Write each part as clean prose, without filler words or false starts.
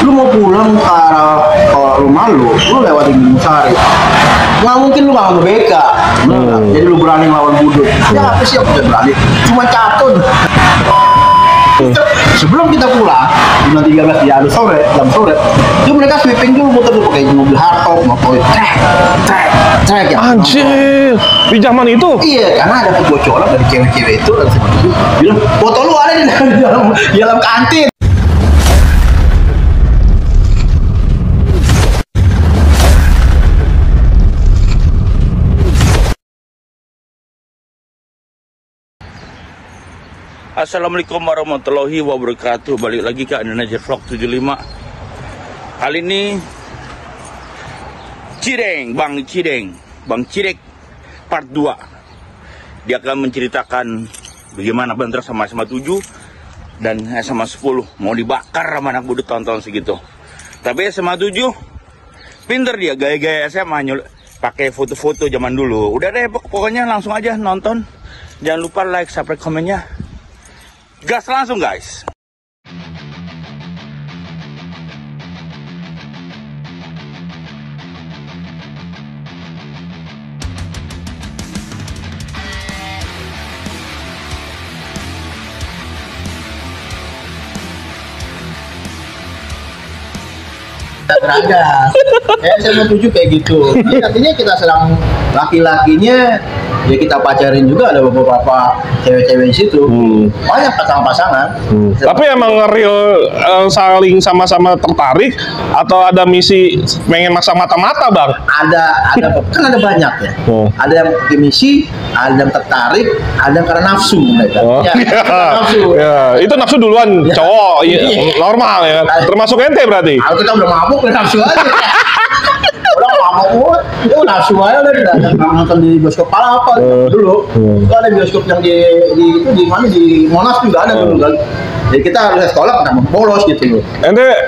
Lu mau pulang ke arah rumah lu lewatin Gunung Sari. Nggak mungkin lu nggak mau BK. Jadi lu berani lawan Budut. Ya apa sih yang bisa berani? Cuma catun. Sebelum kita pulang, jam 13 jam sore, itu mereka sweeping dulu, muter dulu pakai mobil hardtop, motor trek ya. Anjir, di zaman itu? Iya, karena ada kebocoran dari cewek-cewek itu dan seperti itu. Bilang, foto lu ada di dalam kantin. Assalamualaikum warahmatullahi wabarakatuh. Balik lagi ke Indonesia Vlog 75. Kali ini Bang Cideng part 2. Dia akan menceritakan bagaimana bentrok sama SMA 7 dan SMA 10 mau dibakar sama anak budut tonton segitu. Tapi SMA 7 pinter dia, gaya-gaya SMA pakai foto-foto zaman dulu. Udah deh, pokoknya langsung aja nonton. Jangan lupa like, subscribe, komennya. Gas langsung guys. Berada. SMA 7 kayak gitu. Jadi artinya kita sedang laki-lakinya ya kita pacarin juga, ada beberapa cewek-cewek di situ. Banyak pasangan-pasangan. Tapi emang real saling sama-sama tertarik atau ada misi pengen masang mata-mata, Bang? Ada kan ada banyak ya. Ada yang pakai misi, ada yang tertarik, ada yang karena nafsu mereka. Ya, nafsu. Ya, itu nafsu duluan ya. Cowok, normal ya. Termasuk ente berarti. Kalau kita udah mabuk, udah nafsu aja. Udah mabuk, itu nafsu aja udah kita nonton di bioskop apa dulu. Itu ada bioskop yang di mana di Monas juga ada dulu kan. Jadi kita harus sekolah pernah bolos gitu loh.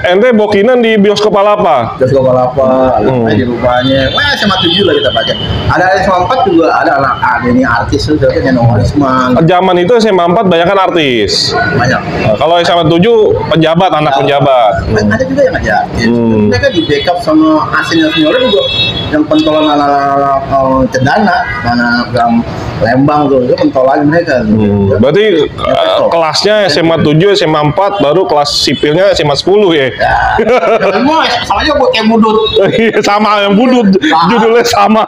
Ente bokinan di bioskop apa? Bioskop apa? Di rumahnya. Wah, SMA 7 lah kita pakai. Ada SMA 4 juga ada ini artis juga kan yang Risman. Zaman itu SMA 4 banyak kan artis. Banyak. Kalau SMA 7 penjabat, anak penjabat. Ada juga yang aja artis. Mereka di backup sama senior juga yang pentolan anak cendana, anak Lembang tuh, itu pentolan mereka. Berarti kelasnya SMA 7, SMA 4, baru kelas sipilnya SMA 10 ya? Semua sama aja kayak Budut. Sama yang Budut, judulnya sama.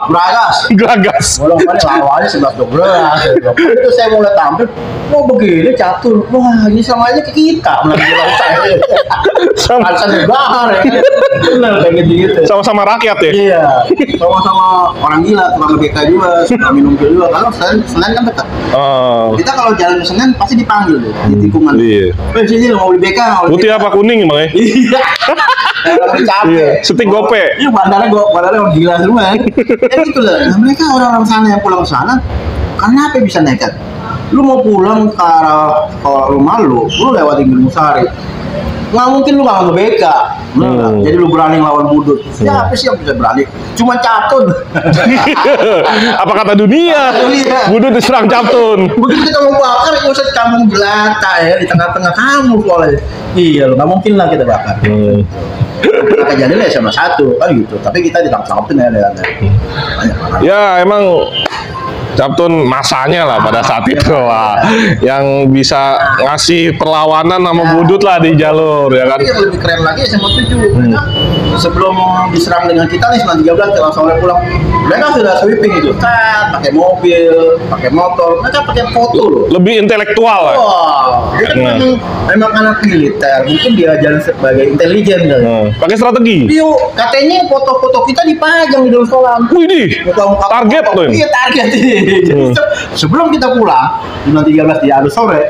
Gelagas. Bolong-bolong lawannya 11-12. Itu saya mulai tampil, begini catur. Wah, ini sama aja ke kita. Sama negara ya. Benar kayak gitu. Sama-sama rakyat ya? Iya. Sama-sama orang gila, tukang BK juga, suka minum juga. Kalau Senen kan dekat. Kita kalau jalan ke Senen pasti dipanggil deh, di tikungan. Iya. Sini mau beli BK. Putih apa kuning Bang ya? Iya. Capek. Seting gope. Iya, bandara orang gila semua. Ya gitu lah. Nah, mereka orang-orang sana yang pulang ke sana, kenapa bisa nekat? Lu mau pulang ke arah rumah lu lewatin Gunung Sari. Nggak mungkin lu nggak mau BK. Jadi lu berani lawan Budut. Ya apa sih yang bisa berani? Cuma catun. Apa kata dunia? Budut diserang catun. Begitu kita mau bakar, usah kampung jelata ya di tengah-tengah kamu soalnya. Iya, nggak mungkin lah kita bakar. Kejadian ya sama satu kan gitu. Tapi kita ditangkapin ya. Ya emang Captun masanya lah pada saat itu lah yang bisa ngasih perlawanan sama Budut lah di jalur ya kan. Yang lebih keren lagi SMA 7 sebelum diserang dengan kita nih 13 kalau sore pulang mereka sudah sweeping itu pakai mobil, pakai motor, mereka pakai foto loh. Lebih intelektual lah. Dia kan memang anak militer, mungkin dia jalan sebagai intelijen kan. Pakai strategi. Iya, katanya foto-foto kita dipajang di dalam sekolah. Wih, target tuh. Iya, target. Sebelum kita pulang jam 13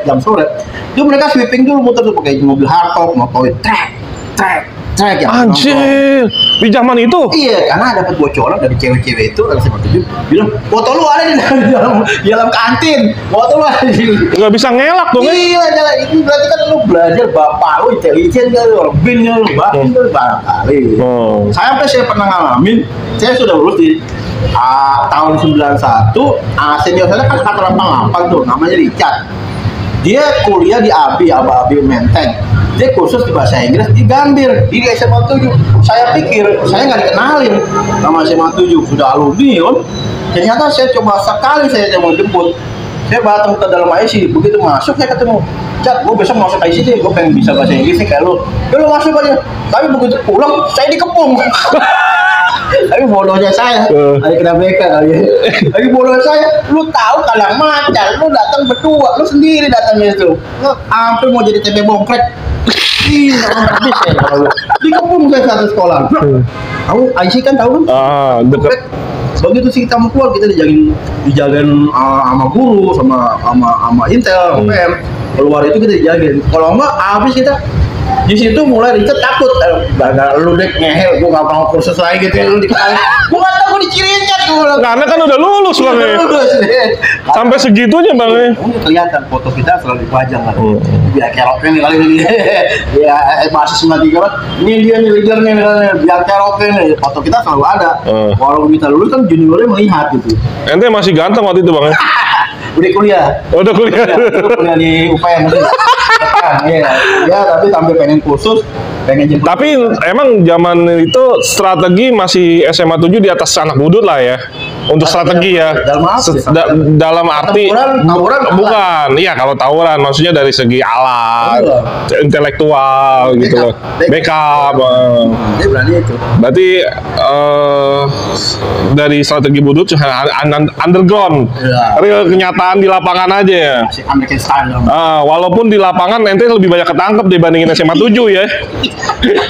jam sore, itu mereka sweeping dulu, muter tuh pakai mobil hardtop, motor trek ya. Anjir, di zaman itu? Iya, karena ada kebocoran dari cewek-cewek itu dan seperti itu. Bilang, foto lu ada di dalam kantin, foto lu ada di. Nggak bisa ngelak dong. Iya, itu berarti kan lu belajar, bapak lu intelijen kan, orang bin lu batin lu barangkali. Saya pernah ngalamin, saya sudah lulus di tahun 91, senior saya kan angkatan 88 tuh, namanya Richard. Dia kuliah di ABI Menteng. Dia kursus di bahasa Inggris di Gambir, di SMA 7. Saya pikir saya nggak dikenalin sama SMA 7, sudah alumni kan. Ternyata saya coba sekali saya mau jemput. Saya datang ke dalam IC, begitu masuk saya ketemu, Cat, gue besok masuk IC deh, gue pengen bisa bahasa Inggris nih kayak lu. Ya lu masuk aja. Tapi begitu pulang saya dikepung. Tapi bodohnya saya, lagi kena BK kali ya. Lagi bodohnya saya, lu tahu kalang macan, lu datang berdua, lu sendiri datangnya itu. Lu hampir mau jadi TP bongkrek. Ih, habis saya kalau dikepung saya satu sekolah. Kamu IC kan tahu kan? Deket. Begitu sih kita mau keluar kita dijagain sama guru sama Intel, PM. Keluar itu kita dijagain. Kalau enggak habis kita di situ mulai Richard takut, lu dek ngehel, gua nggak mau kursus lagi gitu ya, lu dikali, gua nggak tahu dicirinya tuh. Karena kan udah lulus bang ya. Sampai segitunya bang ya. Ini kelihatan foto kita selalu dipajang kan. Biar keroknya nih kali ini. Ya mahasiswa 93 kan. Ini dia nih leadernya nih, biar keroknya nih. Foto kita selalu ada. Kalau kita lulus kan juniornya melihat gitu. Ente masih ganteng waktu itu bang ya. Udah kuliah. Udah kuliah. Kuliah di UPN. Ya, tapi sampai pengen kursus, pengen jemput. Tapi emang zaman itu strategi masih SMA 7 di atas anak budut lah ya. Untuk strategi ya. Dalam arti tawuran bukan. Iya, kalau tawuran maksudnya dari segi alat, intelektual gitu loh. Backup. Dia berani itu. Berarti dari strategi budut underground. Real kenyataan di lapangan aja ya. Masih American style. Walaupun di lapangan ente lebih banyak ketangkep dibandingin SMA 7 ya.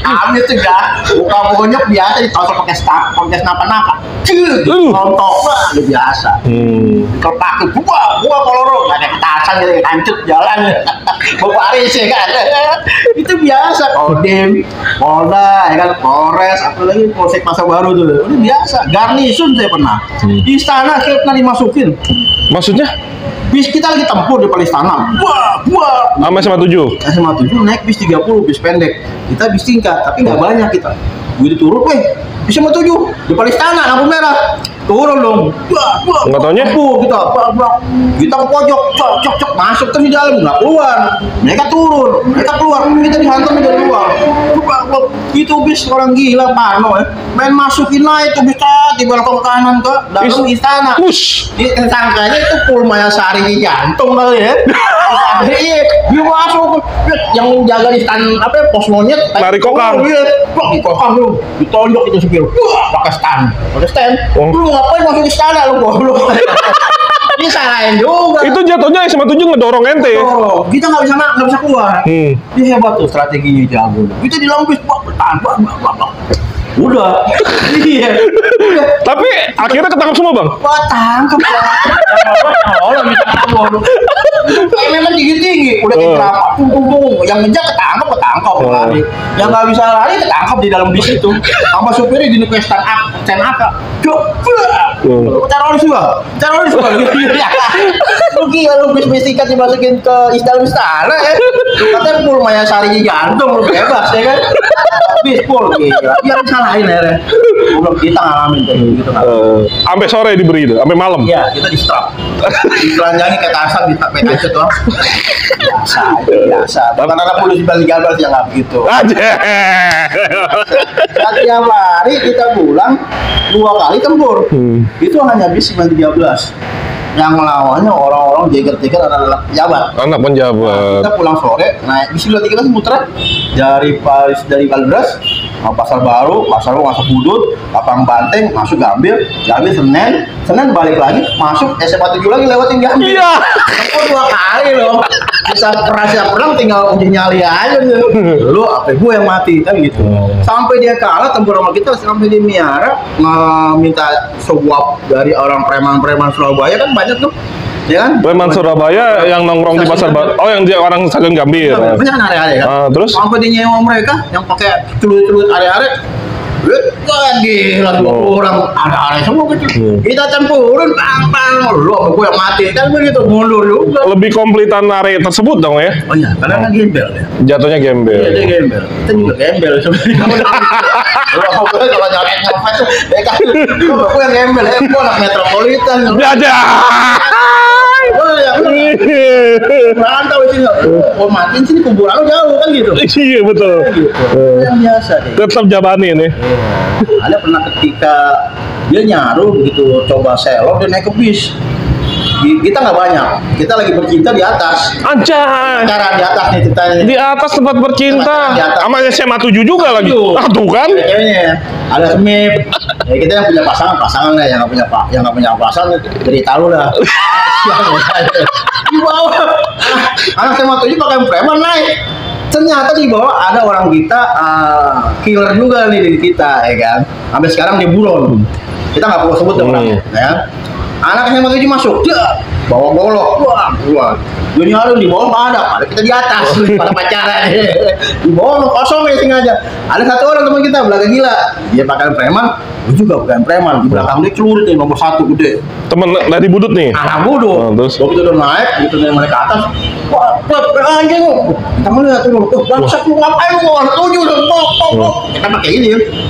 Amin tuh ya. Buka bonyok biasa ditosok pakai napa-napa. Nontok lah, udah biasa. Kalau pakai gua koloro nggak ada ketasan gitu, kancut jalan. Bawa Aris ya kan. Itu biasa. Kodim, Polda, ya kan, Polres, apalagi Polsek Pasar Baru tuh. Udah biasa. Garnison saya pernah. Di istana saya pernah dimasukin. Maksudnya? Bis kita lagi tempur di Palestina. Wah. Sama SMA 7? SMA 7 naik bis 30, bis pendek. Kita bis tingkat, tapi nggak banyak kita. Begitu turun, bis SMA 7 di Palestina, lampu merah. Turun dong. Nggak taunya? Kita ke pojok, cok, masuk terus di dalam, nggak keluar. Mereka turun, mereka keluar, kita dihantam dari luar. Itu bis orang gila, Pano ya. Main masukin lah itu bis di belakang kanan ke dalam istana. Sangkanya itu Pul Mayasari jantung kali ya. Iya, dia masuk yang jaga di stand pos monyet. Lari kokang. Di kokang lu, ditonjok itu supir. Pakai stand. Lu ngapain masuk di istana lu goblok? Ini salahin juga. Itu jatuhnya SMA 7 ngedorong ente. Kita nggak bisa keluar. Dia hebat tuh strateginya jago. Kita di lampis bertahan. Udah. Iya. Tapi akhirnya ketangkap semua bang. Wah tangkap ya. Orang bisa kabur. Memang tinggi. Udah berapa? Tung. Yang ngejar ketangkap. Yang nggak bisa lari ketangkap di dalam bis itu. Sama supirnya di nuke stand up. Teroris juga. Rugi kalau bis tiket dimasukin ke dalam istana ya. Katanya Pul Mayasari jantung lu bebas ya kan. Bis Pul gila. Yang salahin ya. Belum kita ngalamin kayak gitu kan. Sampai sore diberi itu, sampai malam. Iya, kita di strap. Ditelanjangi kayak tasan di kancet doang. Biasa. Bukan anak polisi balik galbal yang nggak begitu. Aja. Setiap hari kita pulang 2 kali tempur. Itu hanya bis 13. Yang melawannya orang-orang jeger-jeger anak-anak pejabat. Anak penjabat. Kita pulang sore, naik bis 23 muter dari Kalideres, Pasar Baru masuk Budut, Lapang Banteng, masuk Gambir Senin balik lagi, masuk SMA 7 lagi lewatin Gambir. Iya. Aku 2 kali loh. Bisa kerasa perang tinggal uji nyali aja gitu. Lu apa gue yang mati kan gitu. Sampai dia kalah tempur sama kita, sampai di Miara minta suap dari orang preman-preman Surabaya kan banyak tuh. Ya kan? Preman Surabaya yang nongkrong di Pasar Baru. Oh, yang dia orang Stasiun Gambir. Banyak kan area-area kan. Terus sampai di nyewa mereka yang pakai celurit-celurit area-area. Wah gila, orang ada semua kecil. Kita campurin, pang, lu sama gue yang mati kan begitu, mundur juga. Lebih komplitan area tersebut dong ya? Oh iya, karena kan gembel ya. Jatuhnya gembel. Iya, dia gembel. Kita juga gembel sebenarnya. Lu sama gue kalau nyalain apa tuh, ya kan, gue yang gembel, gue anak metropolitan. Aja. Wah, ya merantau di sini. Oh, matiin sini kuburan lu jauh kan gitu. Iya betul. Gitu. Yang biasa deh. Tetap jabanin ya. Ada pernah ketika dia nyaru begitu coba selok dia naik ke bis. Kita nggak banyak, kita lagi bercinta di atas. Anjay. Cara di atas nih ceritanya. Di atas tempat bercinta. Di atas. Sama SMA 7 juga lagi. Ah tuh kan. Ceweknya ada semip. Ya kita yang punya pasangan lah, yang nggak punya pasangan jadi tahu lah. Di bawah anak SMA 7 pakai preman naik. Ternyata di bawah ada orang kita killer juga nih di kita, ya kan. Sampai sekarang dia buron. Kita nggak perlu sebut orangnya, ya. Anak SMA 7 masuk, dia bawa golok, wah, dia nyari di bawah ada kita di atas, pada pacaran, di bawah kosong ya sengaja. Ada satu orang teman kita belaga gila, dia pakai preman, gue juga bukan preman, di belakang dia celurit nih nomor 1 gede. Temen dari budut nih. Anak bodoh, terus waktu itu udah naik, gitu dari ke atas, wah, anjing lu, kita melihat tuh, bangsat lu ngapain lu, orang 7 udah, kita pakai ini,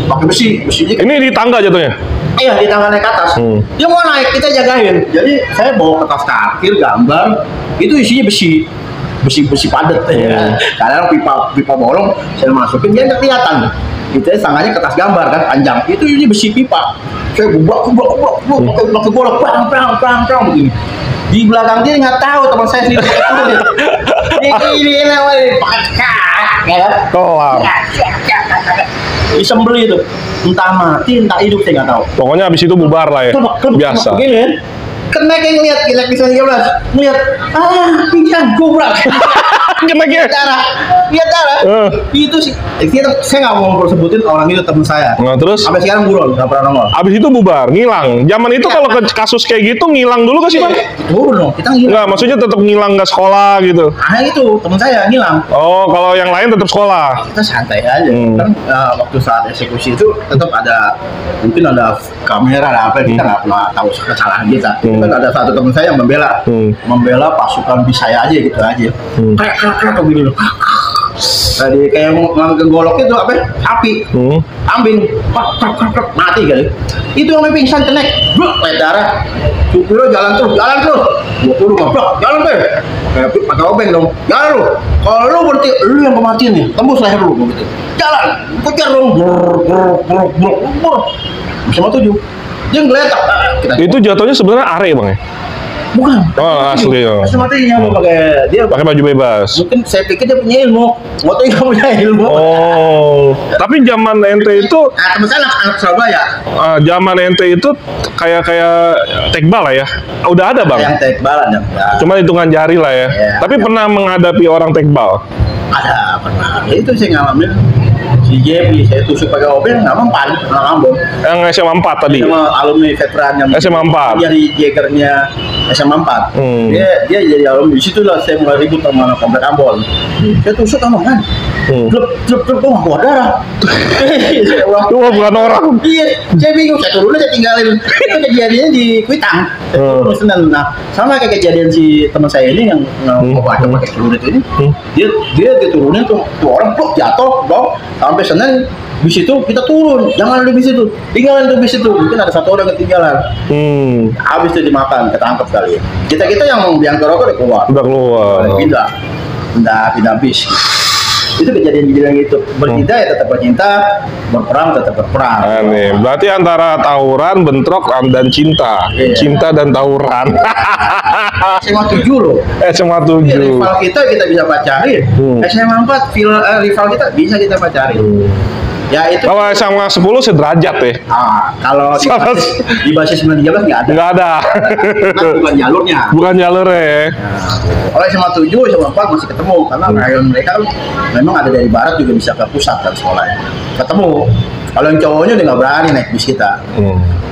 pakai besinya. Ini di tangga jatuhnya. Iya, di tangan naik ke atas. Dia mau naik, kita jagain. Jadi saya bawa kertas kafir, gambar, itu isinya besi padat. Ya. Kadang pipa bolong, saya masukin dia nggak kelihatan. Itu tangannya kertas gambar kan, panjang. Itu ini besi pipa. Saya bubak, pakai golok, perang begini. Di belakang dia nggak tahu teman saya sendiri. Ini namanya pakai, ya. Kelar. Disembeli itu, entah mati entah hidup saya nggak tahu. Pokoknya abis itu bubar lah ya. Biasa. Begini kena kayak ngeliat bisa 13 ngeliat pingsan gobrak. Kena kayak lihat darah itu sih saya nggak mau sebutin orang itu teman saya. Nah, terus sampai sekarang buron nggak pernah nongol. Abis itu bubar, ngilang. Zaman itu kalau kasus kayak gitu ngilang dulu gak sih, Bang? Turun dong, kita ngilang. Nggak, maksudnya tetap ngilang, nggak sekolah gitu. Itu teman saya ngilang. Oh, kalau yang lain tetap sekolah. Kita santai aja kan, waktu saat eksekusi itu tetap ada, mungkin ada kamera lah apa, kita nggak pernah tahu kesalahan kita. Kan ada satu teman saya yang membela pasukan bis saya aja gitu aja. Kayak begini loh. Tadi kayak ngambil golok itu apa? Api. Ambing. Mati kali. Itu yang pingsan kenek. Lihat darah. Supirnya jalan terus. 20 goblok. Jalan deh. Kayak pakai obeng dong. Jalan lu. Kalau lu berarti lu yang kematian nih. Tembus leher lu gitu. Jalan. Kejar dong. Sama 7. Dia ngeletak. Itu jatuhnya sebenarnya are, Bang ya? Bukan. Oh, asli ya. Asli matinya mau pakai dia pakai baju bebas. Mungkin saya pikir dia punya ilmu. Waktu itu punya ilmu. Oh. Tapi zaman ente itu teman saya anak Surabaya. Zaman ente itu kayak tekbal lah ya. Udah ada, Bang. Yang tekbal ada. Cuma hitungan jari lah ya. Tapi pernah menghadapi orang tekbal? Ada, pernah. Itu saya ngalamin. Si Jepi, saya tusuk pakai obeng, nggak mempan, nggak ngambung. Yang SMA 4 tadi? Sama alumni veteran yang SMA 4? Jadi Jagernya SMA 4. Dia jadi alumni, di situ lah saya mulai ribut sama komplek Ambon. Saya tusuk sama kan, klub, keluar darah. Wah, bukan orang. Iya, saya bingung, saya turun aja tinggalin. Itu kejadiannya di Kuitang. Nah, sama kayak kejadian si teman saya ini yang pakai celurit ini. Dia turunin tuh orang jatuh, dong. Sampai Senin bis itu kita turun, jangan ada bis itu, tinggalin tuh bis itu, mungkin ada satu orang ketinggalan. Habis itu dimakan, ketangkep kali. Kita yang rokok udah keluar, pindah bis. Itu kejadian gitu. Bercinta ya tetap bercinta, berperang tetap berperang. Nih, berarti antara tawuran, bentrok, dan cinta. Cinta dan tawuran. SMA 7 loh. SMA 7. Rival kita bisa pacarin. SMA 4 rival kita bisa kita pacarin. Ya itu. Kalau SMA 10 sederajat ya. Kalau di basis 913 nggak ada. Nggak ada. Bukan jalurnya. Bukan jalurnya. Kalau SMA 7, SMA 4 masih ketemu karena rayon mereka memang ada dari barat juga bisa ke pusat kan sekolahnya. Ketemu. Kalau yang cowoknya udah nggak berani naik bis kita.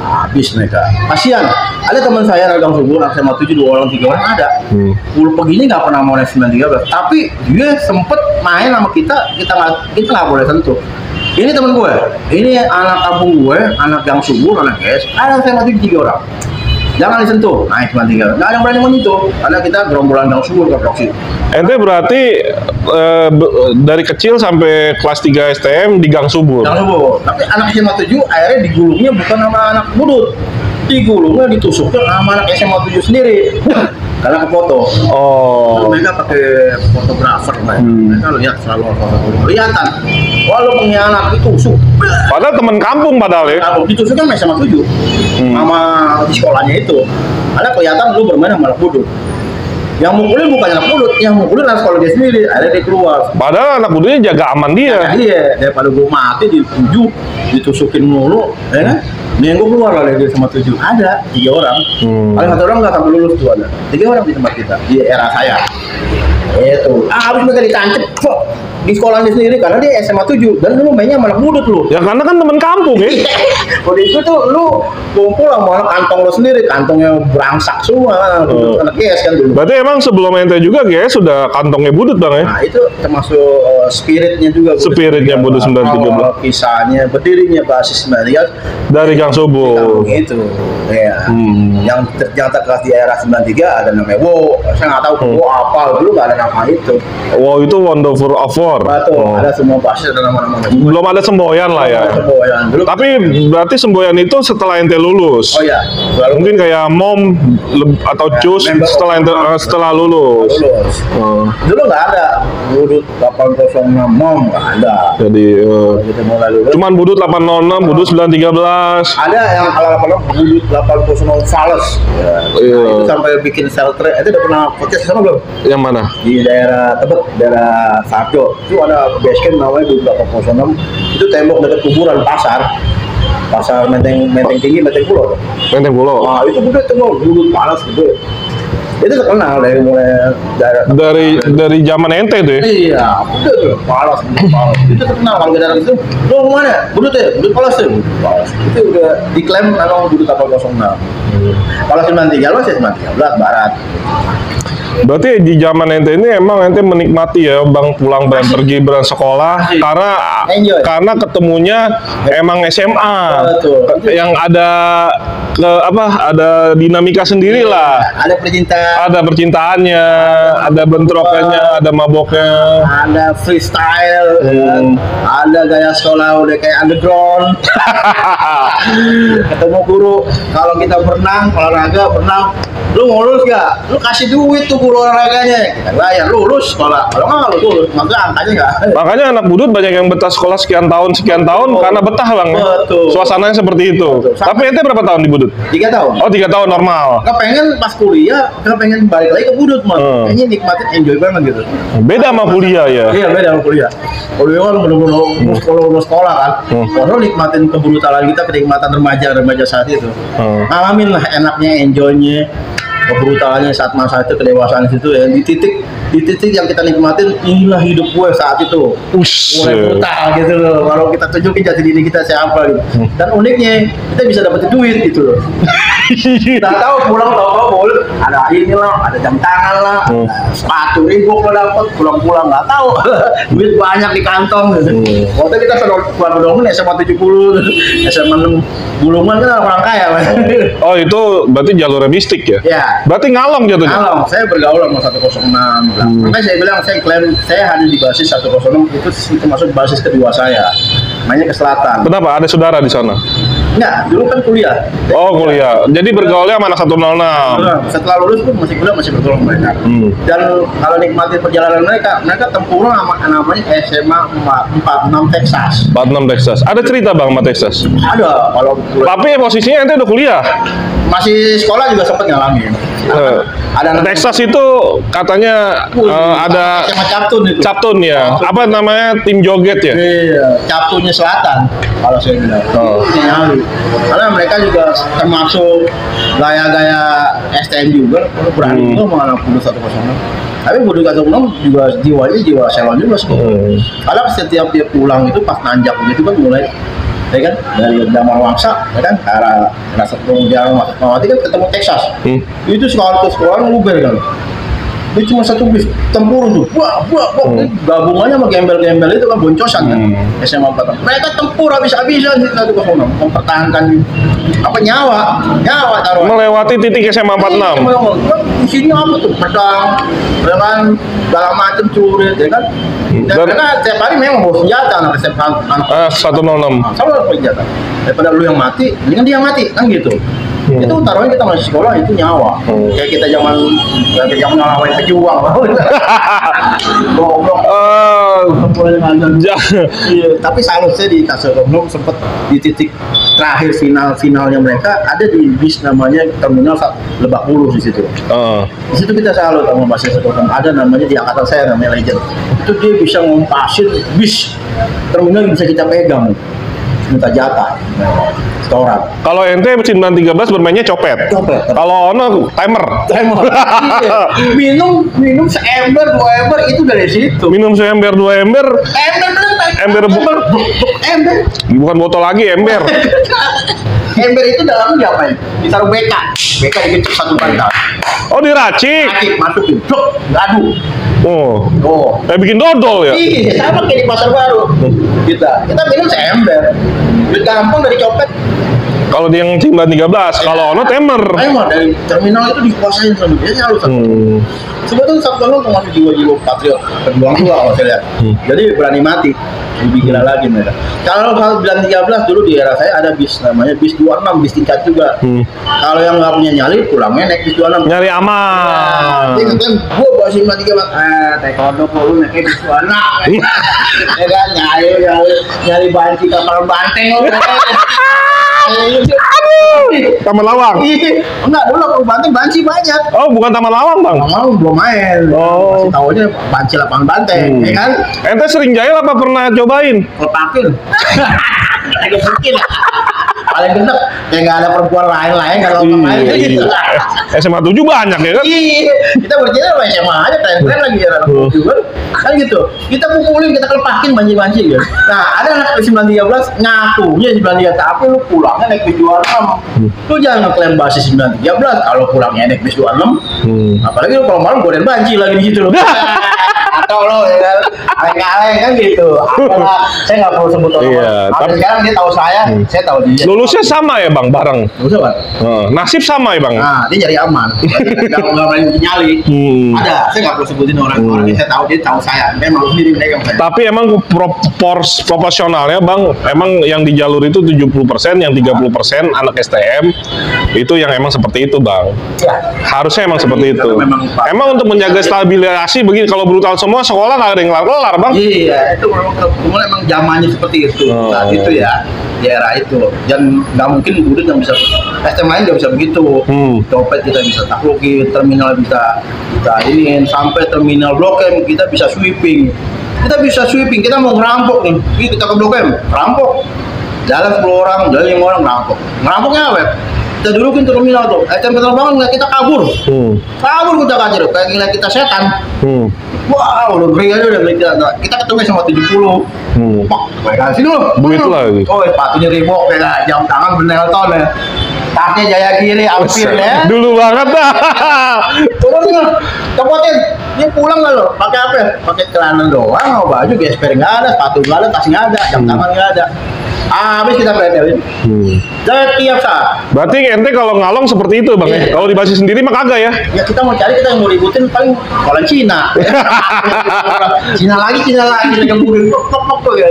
Habis mereka. Kasihan. Ada teman saya Ragang Subur, SMA 7 2 orang 3 orang ada. Begini nggak pernah mau naik 913, tapi dia sempet main sama kita nggak boleh sentuh. Ini teman gue, ini anak kampung gue, anak Gang Subur, anak GS, ada SMA 7 3 orang. Jangan disentuh, naik cuma 3. Nggak ada yang berani menyentuh, karena kita gerombolan Gang Subur ke proksi. Ente berarti dari kecil sampai kelas 3 STM di Gang Subur? Gang Subur, tapi anak SMA 7 akhirnya digulungnya bukan sama anak budut. Digulungnya ditusuknya sama anak SMA 7 sendiri. karena ke foto. Oh. Mereka pakai fotografer, mereka lihat selalu foto, kelihatan. Wah lu pengkhianat, ditusuk. Padahal teman kampung padahal ya. Kalau ditusuk kan SMA 7 sama di sekolahnya itu. Ada kelihatan lu bermain sama anak budut. Yang mukulin bukan anak budut, yang mukulin anak sekolah dia sendiri. Akhirnya dia keluar. Padahal anak budutnya jaga aman dia. Nah, iya, daripada gue mati ditujuk, ditusukin mulu, ya kan? Nih gue keluar lah dari sama 7. Ada 3 orang. Paling 1 orang nggak sampai lulus tuh ada. 3 orang di tempat kita di era saya. Itu. Habis mereka ditancep di sekolahnya sendiri karena dia SMA 7 dan lu mainnya malah budut lu. Ya karena kan teman kampung ya. Udah itu tuh lu kumpul sama anak kantong lu sendiri, kantongnya berangsak semua, anak GS kan dulu. Berarti emang sebelum ente juga GS sudah kantongnya budut bang ya? Nah itu termasuk spiritnya juga. Spiritnya budut 913. Awal kisahnya, berdirinya basis 93 Dari Gang Subuh. Itu ya. Yang terkelas di era 93 ada namanya Wo. Saya nggak tahu Wo apa, dulu nggak ada nama itu. Wow, itu Wonderful of War. Betul, ada semua basis, ada nama-nama. Belum ada semboyan lah ya. Semboyan. Dulu, Tapi berarti semboyan itu setelah ente lulus. oh ya, Mungkin kayak mom atau cus setelah lulus. lulus. Dulu nggak ada budut 806 mom, nggak ada. Jadi Kita mulai lulus. cuman budut 806, budut 913. Ada yang ala-ala budut 806 Fales. Ya, Iya. Itu sampai bikin sel trade. Itu udah pernah podcast sama belum? Yang mana? Di daerah Tebet, daerah Sarjo. Itu ada basecamp namanya budut 806. Itu tembok dekat kuburan pasar menteng tinggi, menteng pulau. Menteng Pulau. Wah itu budut tuh, budut panas gitu. Itu terkenal dari mulai daerah Dari zaman ente tuh ya. iya, budut tuh, panas. Itu terkenal kalau daerah itu. Lu mana? Budut ya, budut panas tuh. Panas. Itu udah diklaim kalau budut 806. Kalau 93 lu sih 93 barat. Berarti di zaman ente ini emang ente menikmati ya bang pulang dan pergi bersekolah Enjoy. karena ketemunya emang SMA Betul. yang ada ada dinamika sendiri lah. Ada percintaan, Ada percintaannya, ada bentrokannya, ada maboknya. ada freestyle, kan? Ada gaya sekolah udah kayak underground. Ketemu guru, kalau kita olahraga berenang, lu mau lulus gak? Lu kasih duit tuh guru olahraganya, kita bayar, lu lulus sekolah. Kalau nggak lu lulus, maksudnya angkanya nggak. Makanya anak budut banyak yang betah sekolah sekian tahun karena betah bang. Betul. Suasananya seperti itu. Betul. Tapi ente berapa tahun di budut? 3 tahun. Oh 3 tahun normal. Nggak pengen pas kuliah, nggak pengen balik lagi ke budut mah. Kayaknya nikmatin, enjoy banget gitu. Beda sama kuliah ya. Iya beda sama kuliah. Kuliah kan bener-bener sekolah kan. Kalau nikmatin kebrutalan kita, kenikmatan remaja saat itu. Ngalamin lah enaknya, enjoynya, kebrutalannya saat masa itu, kedewasaan itu ya. Di titik yang kita nikmatin, inilah hidup gue saat itu. Mulai brutal gitu loh. Kalau kita tunjukin jati diri kita siapa gitu. Dan uniknya kita bisa dapetin duit gitu loh. Kita tahu pulang ada inilah, ada jam tangan lah, ada sepatu Reebok lo dapet, pulang nggak tahu duit banyak di kantong gitu. Waktu kita keluar dongeng SMA 70, SMA 6 Bulungan kan orang kaya. Oh itu berarti jalurnya mistik ya? Ya. Berarti ngalong jatuhnya? Ngalong, saya bergaul sama 106. Makanya saya bilang, saya klaim saya hadir di basis 106 itu termasuk basis kedua saya. Mainnya ke selatan. Kenapa? Ada saudara di sana? Enggak, dulu kan kuliah. Oh kuliah. Jadi bergaulnya sama anak 106. Setelah lulus pun masih kuliah, masih bergaul sama mereka. Dan kalau nikmati perjalanan mereka tempurung sama namanya SMA 46 Texas. 46 Texas. Ada cerita bang sama Texas? Ada, kalau Tapi posisinya ente udah kuliah. masih sekolah juga sempat ngalamin. Ada anak Texas itu katanya ada SMA Captun itu. Captun ya. Apa namanya tim joget ya? Iya, Captunnya Selatan kalau saya bilang. Nyali. Karena mereka juga termasuk gaya-gaya STM juga, berani juga mau anak budut 106. Tapi budut 106 juga jiwa selon juga sih. Karena setiap dia pulang itu pas nanjak gitu kan mulai ya kan dari Damar Wangsa ya kan ke arah Setung Jalan Mawati kan ketemu Texas. Itu sekolah nguber kan. Itu cuma satu bis tempur tuh, gabungannya sama gembel-gembel itu kan boncosan kan, SMA 4. Mereka tempur habis-habisan di 106, mempertahankan nyawa taruh. Melewati titik SMA 46. Isinya apa tuh, pedang, ya kan, segala macam celurit, ya kan. Dan mereka tiap hari memang bawa senjata anak SMA 106. sama bawa senjata. Daripada lu yang mati, mendingan dia yang mati, kan gitu. Itu taruhnya kita masih sekolah itu nyawa. Kayak kita zaman ngelawan pejuang. Goblok. Iya, tapi salut saya di Kasar Romblong sempat di titik terakhir finalnya mereka ada di bis namanya Terminal Lebak Bulus di situ. Di situ kita salut sama Mas Yasir. Ada namanya di angkatan saya namanya Legend. Itu dia bisa ngompasin bis terminal yang bisa kita pegang. Minta jatah setoran. Kalau ente 913 bermainnya copet. Kalau Ono timer. Iya. Minum seember 2 ember itu dari situ. Minum seember 2 ember. Ember bukan botol lagi, ember. Ember itu dalamnya diapain? Ditaruh BK dikecil satu bantal. Oh, diracik. Masukin, blok, aduk. Oh, bikin dodol ya? Iya, sama kayak di Pasar Baru. Kita minum seember. Duit gampang dari copet. Kalau di yang 913, kalau Ono timer. Emang dari terminal itu dikuasain sama dia selalu satu. Sebetulnya Sabtu Lalu masih jiwa-jiwa patriot, berjuang juga kalau saya lihat. Jadi berani mati, lebih gila lagi mereka. Kalau 913 dulu di era saya ada bis namanya bis 26, bis tingkat juga. Kalau yang nggak punya nyali pulangnya naik bis 26. Nyari aman. Jadi kan gua bawa 913, taekwondo lu naik bis 26. Ya kan nyari banci kapal banteng lu. Taman Lawang. Enggak, dulu kalau Banteng banci banyak. Oh, bukan Taman Lawang, Bang. Mau belum main. Masih tahunya banci lapangan Banteng, ya kan? Ente sering jahil apa pernah cobain? Kelepakin. Agak mungkin. Paling gendek, kayak nggak ada perempuan lain kalau main kayak gitu. SMA 7 banyak ya kan? Iya, kita berjalan sama SMA aja, keren lagi ya. Kan gitu, kita pukulin, kita kelepakin banci-banci gitu. Nah, ada anak 913 ngakunya 913, tapi lu pulangnya naik bis 26. Lu jangan ngeklaim basis 913 kalau pulangnya naik bis 26. Apalagi lu kalau malam godain banci lagi di situ. Atau lo ya kan, kaleng-kaleng kan gitu. Saya nggak perlu sebut orang. Iya, tapi sekarang dia tahu saya tahu dia. Lulusnya sama ya, Bang, bareng. Lulusnya Bang. Nasib sama ya, Bang. Nah, dia nyari aman. Nggak berani nyali. Ada, saya nggak perlu sebutin orang yang saya tahu, dia tahu saya. Dia malu sendiri mereka. Tapi emang proporsionalnya, Bang, emang yang di jalur itu 70%, yang 30% anak STM itu yang emang seperti itu, Bang. Ya. Harusnya emang seperti itu. Emang untuk menjaga stabilisasi begini, kalau brutal semua sekolah nggak ada yang kelar-kelar, Bang. Iya, itu memang zamannya seperti itu. Saat itu ya, di era itu. Dan nggak mungkin budut yang bisa, STM lain nggak bisa begitu. Copet kita bisa taklukin, terminal bisa iniin, sampai terminal Blok M kita bisa sweeping. Kita mau ngerampok nih, kita ke Blok M, rampok. Jalan 10 orang, jalan 5 orang ngerampok. Ngerampoknya apa? Kita dudukin terminal tuh, STM penerbangan nggak kita kabur. Kabur kita kajar, kayak ngeliat kita setan. Wah, udah ngeri aja udah ngeliat kita ketemu sama 70. Pak, baik sini loh. Begitu lagi. Oh, sepatunya Reebok ya, jam tangan Benelton ya. Tasnya Jaya Giri, hampir ya. Dulu banget dah. Turun, copotin. Dia pulang nggak lo? Pakai apa? Pakai celana doang, baju gesper nggak ada, sepatu nggak ada, tas nggak ada, jam tangan nggak ada. Habis kita pretelin. Setiap saat. Berarti ente kalau ngalong seperti itu, Bang. Iya. Kalau di basis sendiri mah kagak ya? Ya kita mau cari, kita yang mau ributin paling orang Cina. Cina lagi dengan budut pok ya.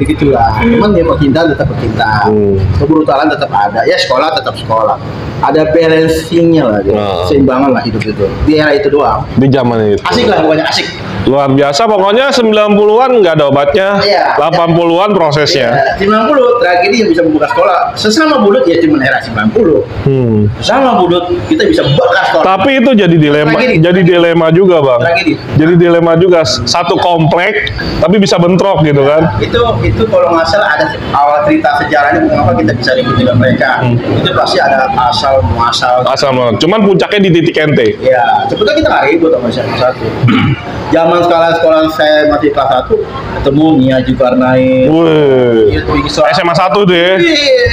Begitu lah. Cuman dia percintaan tetap percintaan. Kebrutalan tetap ada. Ya sekolah tetap sekolah. Ada balancingnya lah, seimbangan lah hidup itu. Di era itu doang. Di zaman itu. Asik lah, pokoknya asik. Luar biasa, pokoknya 90-an nggak ada obatnya, Iya. 80-an prosesnya. Iya, 90 tragedi yang bisa membuka sekolah. Sesama budut ya cuma era 90. Sesama budut kita bisa bakar sekolah. Tapi itu jadi dilema juga, Bang. Tragedi. Jadi dilema juga, satu komplek tapi bisa bentrok gitu kan. Itu kalau nggak salah ada awal cerita sejarahnya mengapa kita bisa ribut dengan mereka. Itu pasti ada asal muasal. Cuman puncaknya di titik ente. Ya, sebetulnya kita nggak ribut sama siapa satu. Zaman sekolah saya masih kelas 1 ketemu Nia Zulkarnain. SMA 1 tuh ya.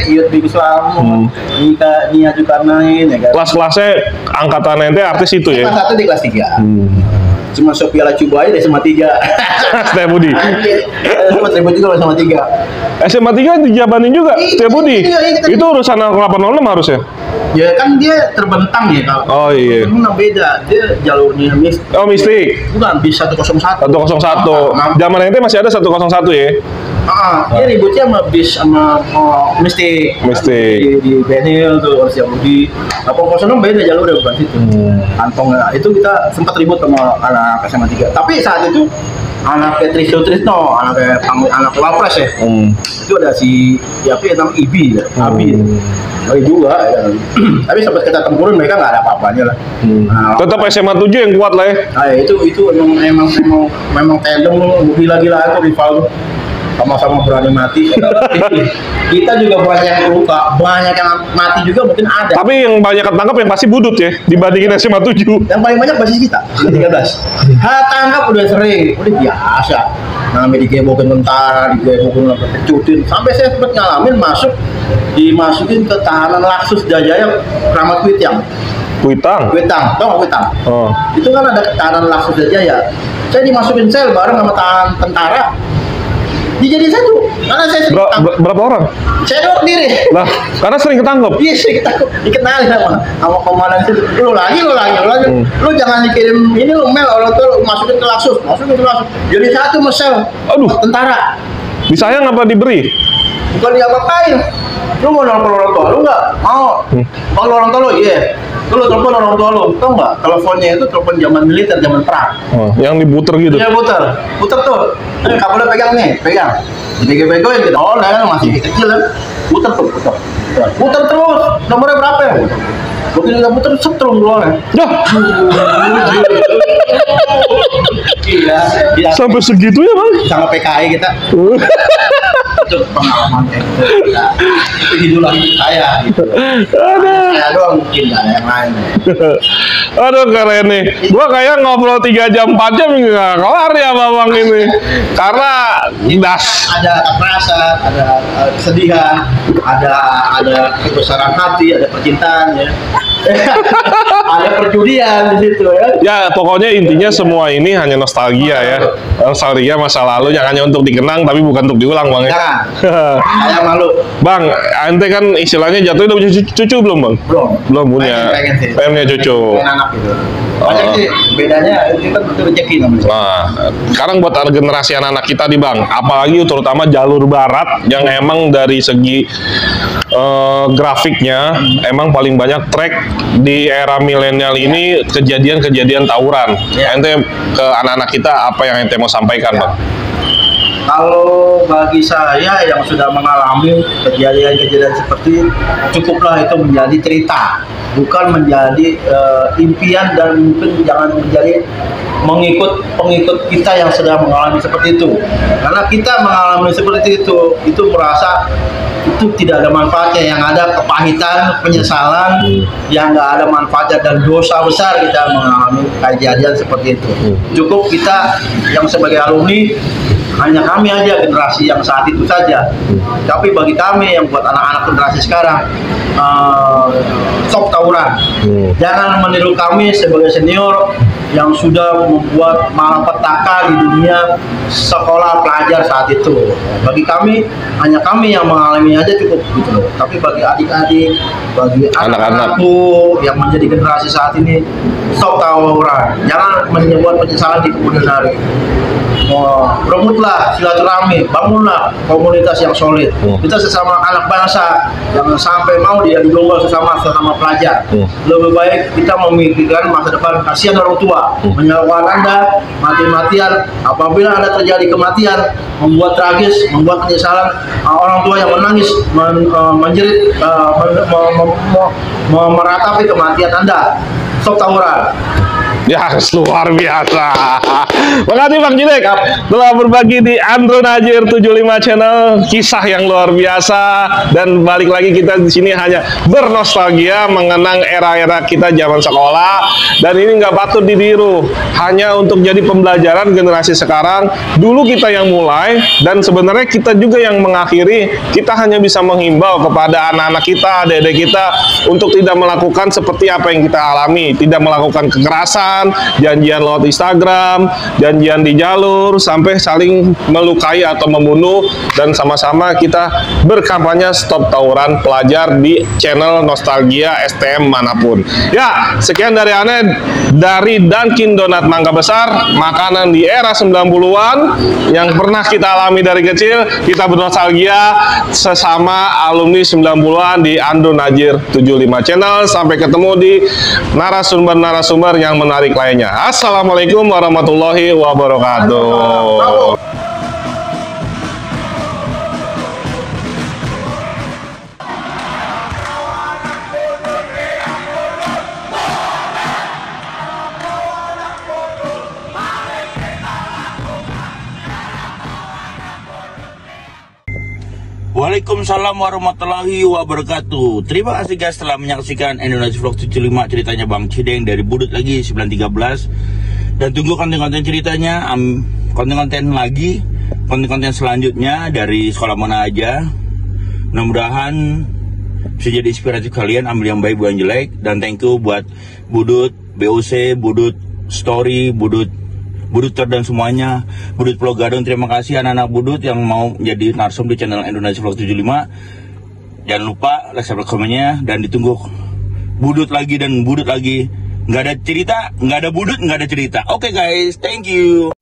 Iyut Bing Slamu, Nia Zulkarnain ya kan. Kelas-kelasnya angkatan ente artis itu ya. Kelas 1 di kelas 3. Cuma Sophia Lacuba aja deh sama 3. Setia Budi. Sama Tribut juga sama 3. SMA 3 dijabanin juga Setia Budi. Iya, itu urusan 806 harusnya. Ya kan dia terbentang ya kalau. Oh iya. Memang beda. Dia jalurnya Oh mistik. bukan bis 101. 101. Zaman ente masih ada 101 ya? Dia ributnya sama bis sama mistik. Mistik. Di Benhil tuh harus yang di 806 beda jalurnya bukan situ. Kantongnya itu kita sempat ribut sama anak SMA 3. Tapi saat itu anak Trisno Trisno, anak Wapres ya. Itu ada si siapa ya namanya Ibi ya. Abi. Abi juga ya. Tapi sempat kita tempurin mereka nggak ada apa-apanya lah. Nah, Tetap SMA 7 yang kuat lah ya. itu memang tandem gila-gila itu rival tuh. Sama-sama berani mati. Kita juga banyak yang luka, banyak yang mati juga mungkin ada. Tapi yang banyak ketangkap yang pasti budut ya dibandingin SMA 7. Yang paling banyak basis kita, 13. Tangkap udah sering, udah biasa. Namanya digebokin tentara, digebokin pecutin. Sampai saya sempat ngalamin dimasukin ke tahanan Laksus Jajaya Kramat Kuitang. Kuitang. Tau nggak Kuitang? Oh. Itu kan ada tahanan Laksus Jajaya. Saya dimasukin sel bareng sama tentara. Dijadiin satu, karena saya sering ketangkep. Berapa orang? Saya doang sendiri. Lah, karena sering ketangkep. Iya sih ketangkep, dikenalin sama komandan itu. Lu lagi. Lu jangan dikirim ini lu mail orang tuh masukin ke Laksus. Jadi satu mesel. Aduh. Tentara. Disayang apa diberi? Bukan diapa-apain. Lu mau nelfon orang tua lu nggak? Mau. Kalau orang tua lu, iya. Lu telepon orang tua lu, tau nggak? Teleponnya itu telepon zaman militer, zaman perang. Oh, yang diputer gitu. Iya puter tuh. Kabelnya pegang nih, pegang. Dipegang-pegangin gitu. Oh, nah, masih kecil kan. Puter terus. Nomornya berapa ya? Begitu nggak puter, setrum keluar. Dah, Iya. sampai segitu ya bang? Sama PKI kita. Itu pengalaman kayak gitu. Itu hidup saya gitu. Saya doang mungkin nggak ada yang lain. Aduh keren nih. Gua kayak ngobrol 3 jam 4 jam nggak kelar ya bang ini. Karena Ada kekerasan, ada kesedihan, ada kebesaran hati, ada percintaan ya. Ada perjudian di situ ya. ya pokoknya intinya semua ini hanya nostalgia ya. Nostalgia masa lalu yang hanya untuk dikenang tapi bukan untuk diulang bang ya. Jangan. Saya malu. Bang, ente kan istilahnya jatuh udah punya cucu belum bang? Belum Punya. pengen sih. Pengen punya cucu. Pengen anak gitu. Banyak sih bedanya itu kan betul rezeki namanya. Nah, sekarang buat generasi anak-anak kita nih bang, apalagi terutama jalur barat yang emang dari segi grafiknya emang paling banyak track di era milenial ini kejadian-kejadian tawuran. Ya. Ente ke anak-anak kita apa yang ente mau sampaikan bang? Kalau bagi saya yang sudah mengalami kejadian-kejadian seperti cukuplah itu menjadi cerita, bukan menjadi impian dan mungkin jangan menjadi pengikut kita yang sedang mengalami seperti itu. Karena kita mengalami seperti itu merasa itu tidak ada manfaatnya, yang ada kepahitan, penyesalan, yang nggak ada manfaatnya dan dosa besar kita mengalami kejadian seperti itu. Cukup kita yang sebagai alumni hanya kami aja generasi yang saat itu saja. Tapi bagi kami yang buat anak-anak generasi sekarang, stop tawuran. Jangan meniru kami sebagai senior yang sudah membuat malapetaka di dunia sekolah pelajar saat itu. Bagi kami, hanya kami yang mengalami aja cukup gitu loh. Tapi bagi adik-adik, bagi anak-anakku yang menjadi generasi saat ini, stop tawuran. Jangan menyebut penyesalan di kemudian hari. Rebutlah silaturahmi, bangunlah komunitas yang solid. Kita sesama anak bangsa, jangan sampai mau dia didongol sesama pelajar. Lebih baik kita memikirkan masa depan. Kasihan orang tua, menyawakan Anda mati-matian. Apabila ada terjadi kematian, membuat tragis, membuat penyesalan, orang tua yang menangis, menjerit, meratapi kematian Anda. Stop tawuran. Ya, luar biasa. Makasih Bang Cidek telah berbagi di Andro Najir 75 channel kisah yang luar biasa, dan balik lagi kita di sini hanya bernostalgia mengenang era-era kita zaman sekolah, dan ini nggak patut ditiru, hanya untuk jadi pembelajaran generasi sekarang. Dulu kita yang mulai dan sebenarnya kita juga yang mengakhiri. Kita hanya bisa menghimbau kepada anak-anak kita, adik-adik kita untuk tidak melakukan seperti apa yang kita alami, tidak melakukan kekerasan, tawuran, janjian lewat Instagram, janjian di jalur, sampai saling melukai atau membunuh, dan sama-sama kita berkampanye stop tawuran pelajar di channel Nostalgia STM manapun. Ya, sekian dari aneh dari Dunkin Donat Mangga Besar, makanan di era 90-an yang pernah kita alami dari kecil. Kita bernostalgia sesama alumni 90-an di Andro Najir 75 channel. Sampai ketemu di narasumber-narasumber yang menarik lainnya. Assalamualaikum warahmatullahi wabarakatuh. Waalaikumsalam warahmatullahi wabarakatuh. Terima kasih guys telah menyaksikan Indonesia Vlog 75, ceritanya Bang Cideng dari Budut lagi 913. Dan tunggu konten-konten ceritanya, konten-konten lagi, konten-konten selanjutnya dari sekolah mana aja. Mudah-mudahan bisa jadi inspiratif kalian, ambil yang baik bukan jelek. Dan thank you buat Budut, BOC, Budut Story, Budut Buduter dan semuanya, Budut Pulau Gadung. Terima kasih anak-anak Budut yang mau jadi narsum di channel Indonesia Vlog 75. Jangan lupa like, subscribe, komennya, dan ditunggu Budut lagi dan Budut lagi. Nggak ada cerita, nggak ada Budut, nggak ada cerita. Oke guys, thank you.